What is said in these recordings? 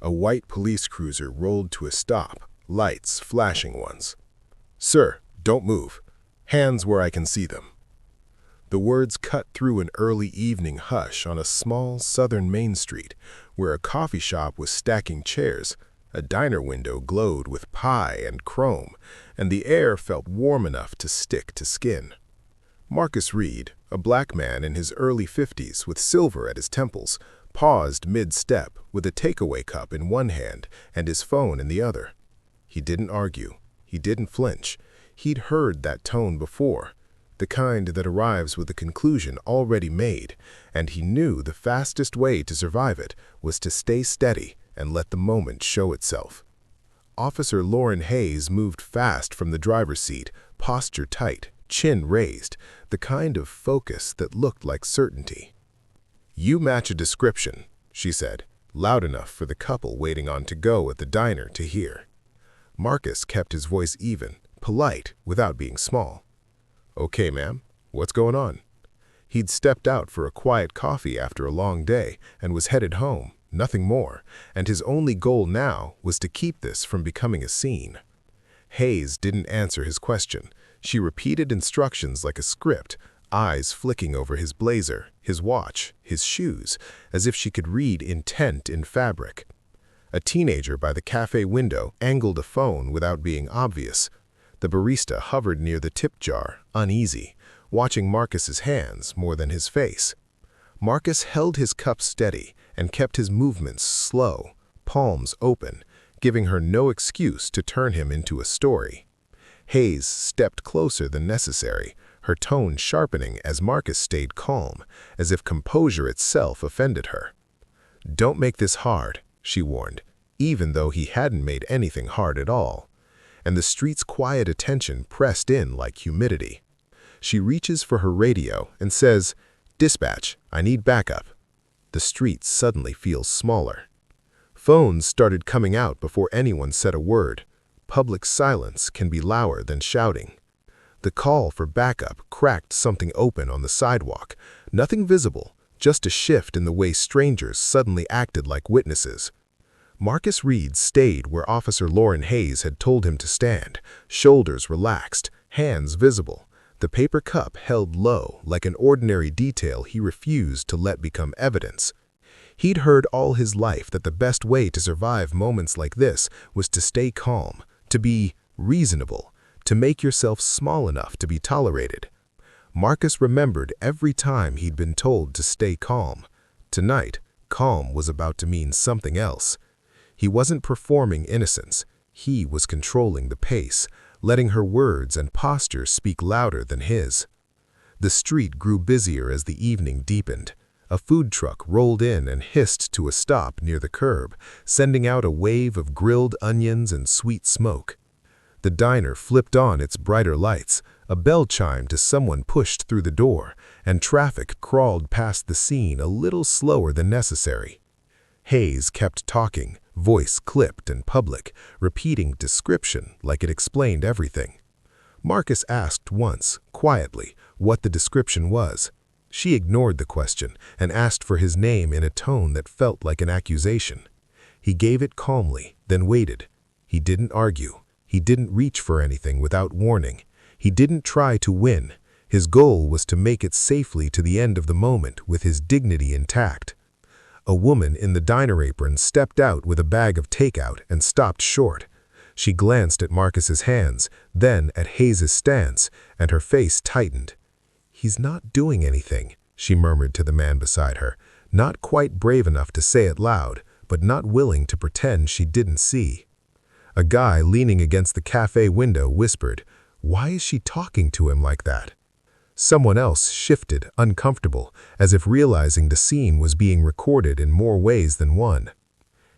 A white police cruiser rolled to a stop, lights flashing once. "Sir, don't move. Hands where I can see them." The words cut through an early evening hush on a small southern main street where a coffee shop was stacking chairs, a diner window glowed with pie and chrome, and the air felt warm enough to stick to skin. Marcus Reed, a black man in his early 50s with silver at his temples, paused mid-step with a takeaway cup in one hand and his phone in the other. He didn't argue. He didn't flinch. He'd heard that tone before, the kind that arrives with a conclusion already made, and he knew the fastest way to survive it was to stay steady and let the moment show itself. Officer Lauren Hayes moved fast from the driver's seat, posture tight, chin raised, the kind of focus that looked like certainty. "You match a description," she said, loud enough for the couple waiting on to go at the diner to hear. Marcus kept his voice even, polite, without being small. "Okay, ma'am. What's going on?" He'd stepped out for a quiet coffee after a long day and was headed home, nothing more, and his only goal now was to keep this from becoming a scene. Hayes didn't answer his question. She repeated instructions like a script, eyes flicking over his blazer, his watch, his shoes, as if she could read intent in fabric. A teenager by the cafe window angled a phone without being obvious. The barista hovered near the tip jar, uneasy, watching Marcus's hands more than his face. Marcus held his cup steady and kept his movements slow, palms open, giving her no excuse to turn him into a story. Hayes stepped closer than necessary, her tone sharpening as Marcus stayed calm, as if composure itself offended her. "Don't make this hard," she warned, even though he hadn't made anything hard at all. And the street's quiet attention pressed in like humidity. She reaches for her radio and says, "Dispatch, I need backup." The street suddenly feels smaller. Phones started coming out before anyone said a word. Public silence can be louder than shouting. The call for backup cracked something open on the sidewalk. Nothing visible, just a shift in the way strangers suddenly acted like witnesses. Marcus Reed stayed where Officer Lauren Hayes had told him to stand, shoulders relaxed, hands visible, the paper cup held low like an ordinary detail he refused to let become evidence. He'd heard all his life that the best way to survive moments like this was to stay calm, to be reasonable, to make yourself small enough to be tolerated. Marcus remembered every time he'd been told to stay calm. Tonight, calm was about to mean something else. He wasn't performing innocence. He was controlling the pace, letting her words and posture speak louder than his. The street grew busier as the evening deepened. A food truck rolled in and hissed to a stop near the curb, sending out a wave of grilled onions and sweet smoke. The diner flipped on its brighter lights, a bell chimed as someone pushed through the door, and traffic crawled past the scene a little slower than necessary. Hayes kept talking, voice clipped and public, repeating description like it explained everything. Marcus asked once, quietly, what the description was. She ignored the question and asked for his name in a tone that felt like an accusation. He gave it calmly, then waited. He didn't argue. He didn't reach for anything without warning. He didn't try to win. His goal was to make it safely to the end of the moment with his dignity intact. A woman in the diner apron stepped out with a bag of takeout and stopped short. She glanced at Marcus's hands, then at Hayes' stance, and her face tightened. "He's not doing anything," she murmured to the man beside her, not quite brave enough to say it loud, but not willing to pretend she didn't see. A guy leaning against the cafe window whispered, "Why is she talking to him like that?" Someone else shifted, uncomfortable, as if realizing the scene was being recorded in more ways than one.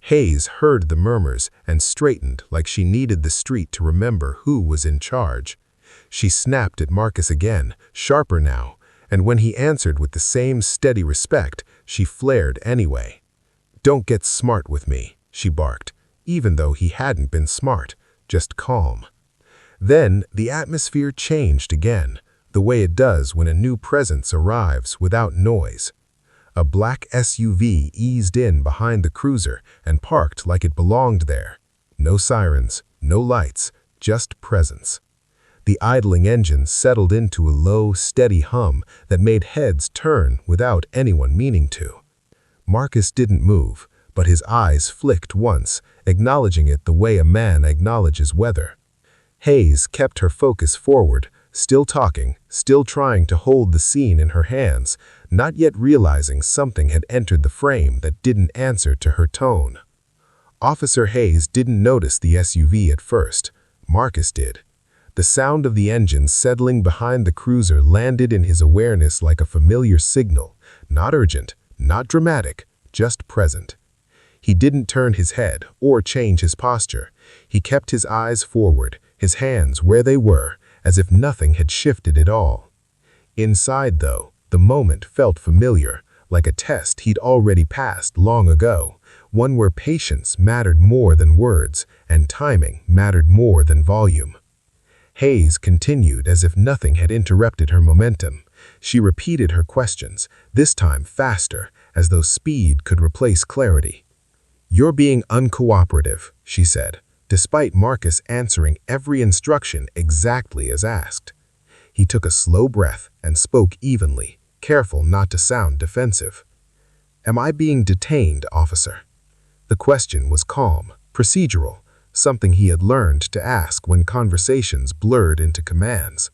Hayes heard the murmurs and straightened like she needed the street to remember who was in charge. She snapped at Marcus again, sharper now, and when he answered with the same steady respect, she flared anyway. "Don't get smart with me," she barked, even though he hadn't been smart, just calm. Then the atmosphere changed again, the way it does when a new presence arrives without noise. A black SUV eased in behind the cruiser and parked like it belonged there. No sirens, no lights, just presence. The idling engine settled into a low, steady hum that made heads turn without anyone meaning to. Marcus didn't move, but his eyes flicked once, acknowledging it the way a man acknowledges weather. Hayes kept her focus forward, still talking, still trying to hold the scene in her hands, not yet realizing something had entered the frame that didn't answer to her tone. Officer Hayes didn't notice the SUV at first. Marcus did. The sound of the engine settling behind the cruiser landed in his awareness like a familiar signal, not urgent, not dramatic, just present. He didn't turn his head or change his posture. He kept his eyes forward, his hands where they were, as if nothing had shifted at all. Inside, though, the moment felt familiar, like a test he'd already passed long ago, one where patience mattered more than words and timing mattered more than volume. Hayes continued as if nothing had interrupted her momentum. She repeated her questions, this time faster, as though speed could replace clarity. "You're being uncooperative," she said, despite Marcus answering every instruction exactly as asked. He took a slow breath and spoke evenly, careful not to sound defensive. "Am I being detained, officer?" The question was calm, procedural, something he had learned to ask when conversations blurred into commands.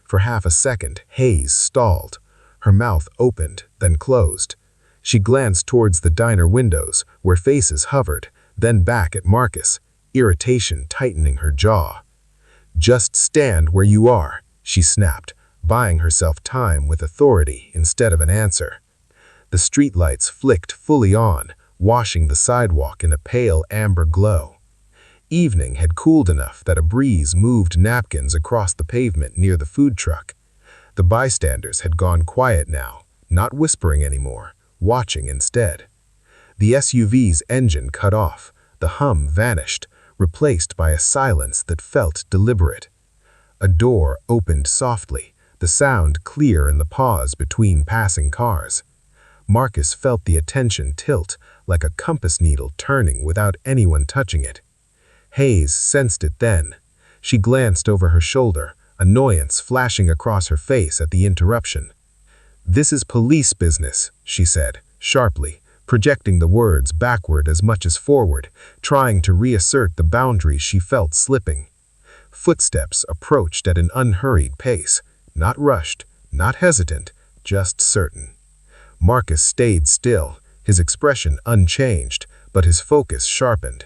For half a second, Hayes stalled. Her mouth opened, then closed. She glanced towards the diner windows, where faces hovered, then back at Marcus, irritation tightening her jaw. "Just stand where you are," she snapped, buying herself time with authority instead of an answer. The streetlights flicked fully on, washing the sidewalk in a pale amber glow. Evening had cooled enough that a breeze moved napkins across the pavement near the food truck. The bystanders had gone quiet now, not whispering anymore, watching instead. The SUV's engine cut off, the hum vanished, replaced by a silence that felt deliberate. A door opened softly, the sound clear in the pause between passing cars. Marcus felt the attention tilt, like a compass needle turning without anyone touching it. Hayes sensed it then. She glanced over her shoulder, annoyance flashing across her face at the interruption. "This is police business," she said, sharply, projecting the words backward as much as forward, trying to reassert the boundaries she felt slipping. Footsteps approached at an unhurried pace, not rushed, not hesitant, just certain. Marcus stayed still, his expression unchanged, but his focus sharpened.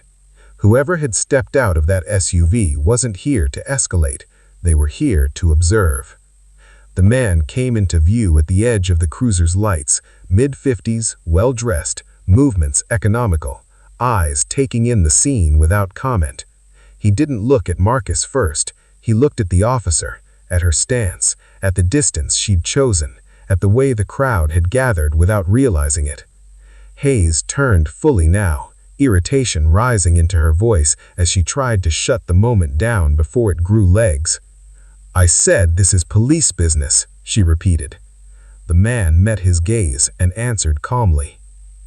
Whoever had stepped out of that SUV wasn't here to escalate, they were here to observe. The man came into view at the edge of the cruiser's lights, mid-50s, well-dressed, movements economical, eyes taking in the scene without comment. He didn't look at Marcus first, he looked at the officer, at her stance, at the distance she'd chosen, at the way the crowd had gathered without realizing it. Hayes turned fully now, irritation rising into her voice as she tried to shut the moment down before it grew legs. "I said this is police business," she repeated. The man met his gaze and answered calmly,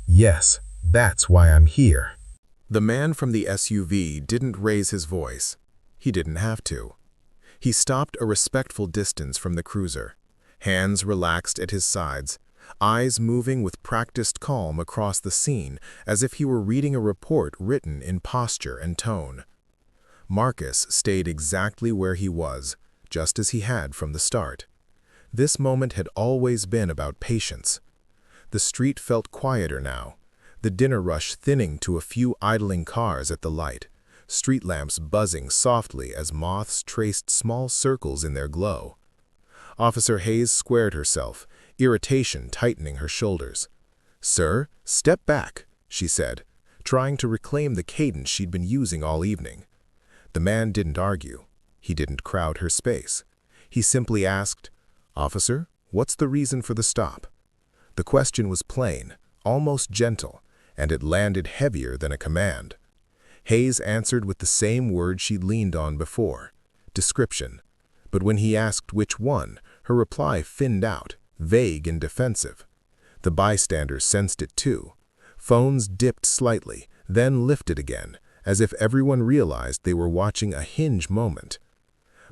"Yes, that's why I'm here." The man from the SUV didn't raise his voice. He didn't have to. He stopped a respectful distance from the cruiser, hands relaxed at his sides, eyes moving with practiced calm across the scene as if he were reading a report written in posture and tone. Marcus stayed exactly where he was, just as he had from the start. This moment had always been about patience. The street felt quieter now, the dinner rush thinning to a few idling cars at the light, street lamps buzzing softly as moths traced small circles in their glow. Officer Hayes squared herself, irritation tightening her shoulders. "Sir, step back," she said, trying to reclaim the cadence she'd been using all evening. The man didn't argue. He didn't crowd her space. He simply asked, "Officer, what's the reason for the stop?" The question was plain, almost gentle, and it landed heavier than a command. Hayes answered with the same word she'd leaned on before, description. But when he asked which one, her reply thinned out, vague and defensive. The bystanders sensed it too. Phones dipped slightly, then lifted again, as if everyone realized they were watching a hinge moment.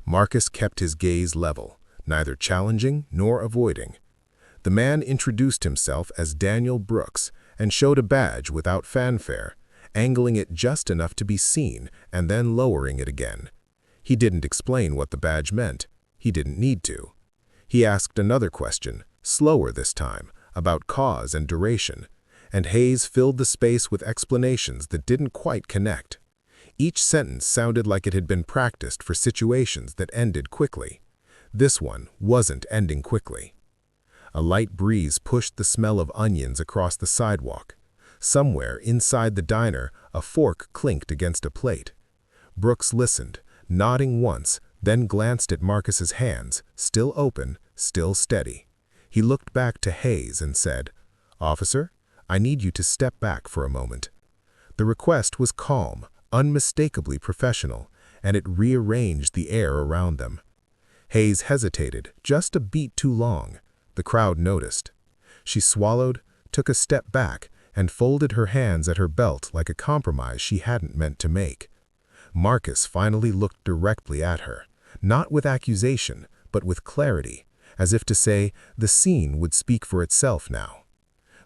Marcus kept his gaze level, neither challenging nor avoiding. The man introduced himself as Daniel Brooks and showed a badge without fanfare, angling it just enough to be seen and then lowering it again. He didn't explain what the badge meant. He didn't need to. He asked another question, slower this time, about cause and duration, and Hayes filled the space with explanations that didn't quite connect. Each sentence sounded like it had been practiced for situations that ended quickly. This one wasn't ending quickly. A light breeze pushed the smell of onions across the sidewalk. Somewhere inside the diner, a fork clinked against a plate. Brooks listened, nodding once, then glanced at Marcus's hands, still open, still steady. He looked back to Hayes and said, "Officer, I need you to step back for a moment." The request was calm, unmistakably professional, and it rearranged the air around them. Hayes hesitated, just a beat too long. The crowd noticed. She swallowed, took a step back, and folded her hands at her belt like a compromise she hadn't meant to make. Marcus finally looked directly at her, not with accusation, but with clarity, as if to say, the scene would speak for itself now.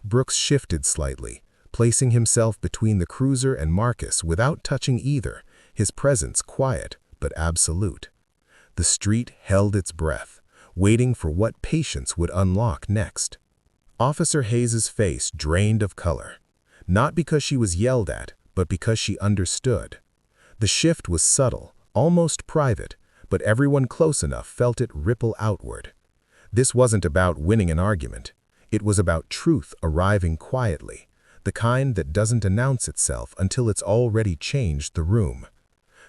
Brooks shifted slightly, placing himself between the cruiser and Marcus without touching either, his presence quiet but absolute. The street held its breath, waiting for what patience would unlock next. Officer Hayes's face drained of color, not because she was yelled at, but because she understood. The shift was subtle, almost private, but everyone close enough felt it ripple outward. This wasn't about winning an argument. It was about truth arriving quietly, the kind that doesn't announce itself until it's already changed the room.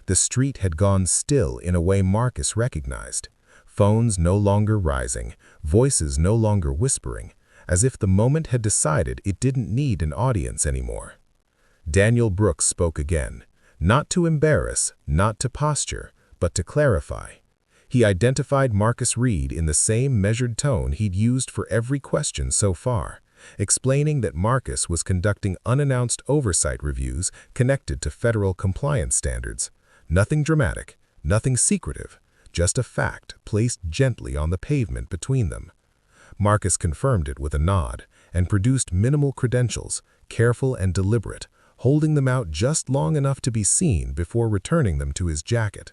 The street had gone still in a way Marcus recognized. Phones no longer rising, voices no longer whispering, as if the moment had decided it didn't need an audience anymore. Daniel Brooks spoke again, not to embarrass, not to posture, but to clarify. He identified Marcus Reed in the same measured tone he'd used for every question so far, explaining that Marcus was conducting unannounced oversight reviews connected to federal compliance standards. Nothing dramatic, nothing secretive, just a fact placed gently on the pavement between them. Marcus confirmed it with a nod and produced minimal credentials, careful and deliberate, holding them out just long enough to be seen before returning them to his jacket.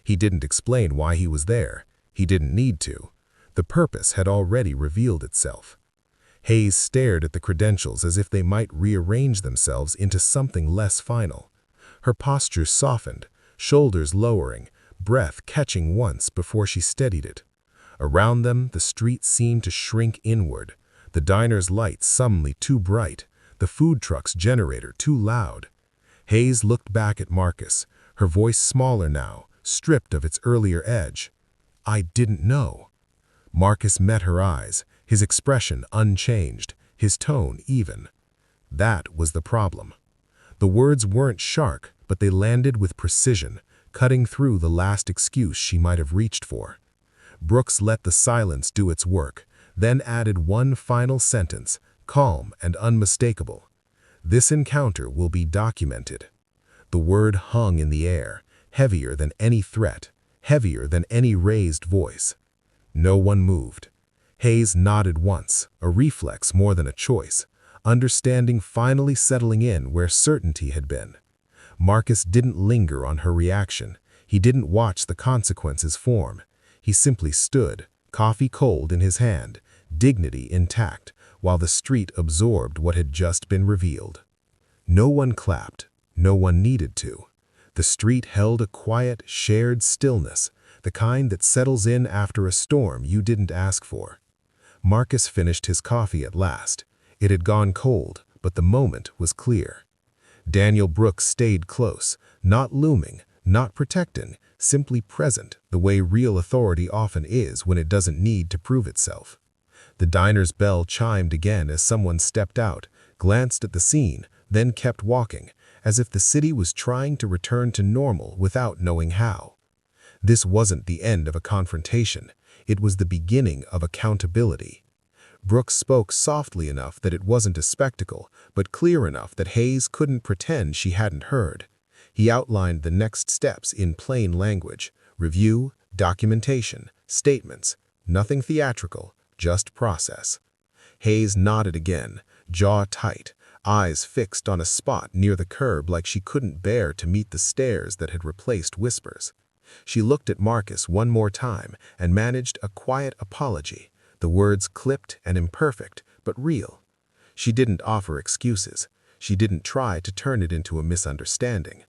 He didn't explain why he was there. He didn't need to. The purpose had already revealed itself. Hayes stared at the credentials as if they might rearrange themselves into something less final. Her posture softened, shoulders lowering, breath catching once before she steadied it. Around them, the street seemed to shrink inward, the diner's lights suddenly too bright, the food truck's generator too loud. Hayes looked back at Marcus, her voice smaller now, stripped of its earlier edge. "I didn't know." Marcus met her eyes, his expression unchanged, his tone even. That was the problem. The words weren't sharp, but they landed with precision, cutting through the last excuse she might have reached for. Brooks let the silence do its work, then added one final sentence, calm and unmistakable. "This encounter will be documented." The word hung in the air, heavier than any threat, heavier than any raised voice. No one moved. Hayes nodded once, a reflex more than a choice, understanding finally settling in where certainty had been. Marcus didn't linger on her reaction. He didn't watch the consequences form. He simply stood, coffee cold in his hand, dignity intact, while the street absorbed what had just been revealed. No one clapped. No one needed to. The street held a quiet, shared stillness, the kind that settles in after a storm you didn't ask for. Marcus finished his coffee at last. It had gone cold, but the moment was clear. Daniel Brooks stayed close, not looming, not protecting, simply present, the way real authority often is when it doesn't need to prove itself. The diner's bell chimed again as someone stepped out, glanced at the scene, then kept walking, as if the city was trying to return to normal without knowing how. This wasn't the end of a confrontation. It was the beginning of accountability. Brooks spoke softly enough that it wasn't a spectacle, but clear enough that Hayes couldn't pretend she hadn't heard. He outlined the next steps in plain language: review, documentation, statements. Nothing theatrical, just process. Hayes nodded again, jaw tight, eyes fixed on a spot near the curb like she couldn't bear to meet the stares that had replaced whispers. She looked at Marcus one more time and managed a quiet apology, the words clipped and imperfect, but real. She didn't offer excuses. She didn't try to turn it into a misunderstanding.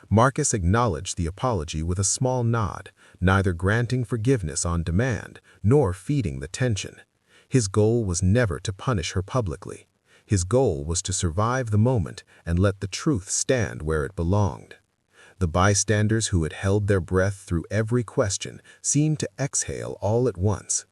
Marcus acknowledged the apology with a small nod, neither granting forgiveness on demand nor feeding the tension. His goal was never to punish her publicly. His goal was to survive the moment and let the truth stand where it belonged. The bystanders who had held their breath through every question seemed to exhale all at once.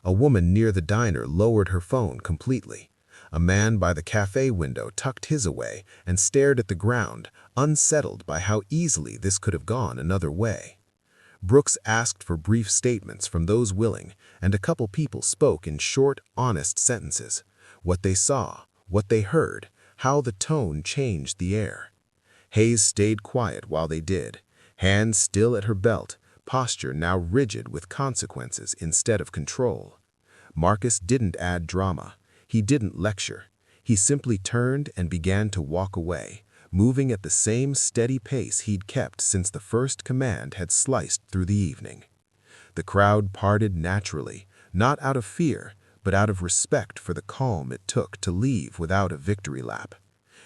A woman near the diner lowered her phone completely. A man by the café window tucked his away and stared at the ground, unsettled by how easily this could have gone another way. Brooks asked for brief statements from those willing, and a couple people spoke in short, honest sentences. What they saw, what they heard, how the tone changed the air. Hayes stayed quiet while they did, hands still at her belt, posture now rigid with consequences instead of control. Marcus didn't add drama. He didn't lecture. He simply turned and began to walk away, moving at the same steady pace he'd kept since the first command had sliced through the evening. The crowd parted naturally, not out of fear, but out of respect for the calm it took to leave without a victory lap.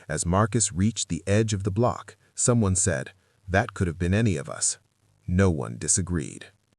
As Marcus reached the edge of the block, someone said, "That could have been any of us." No one disagreed.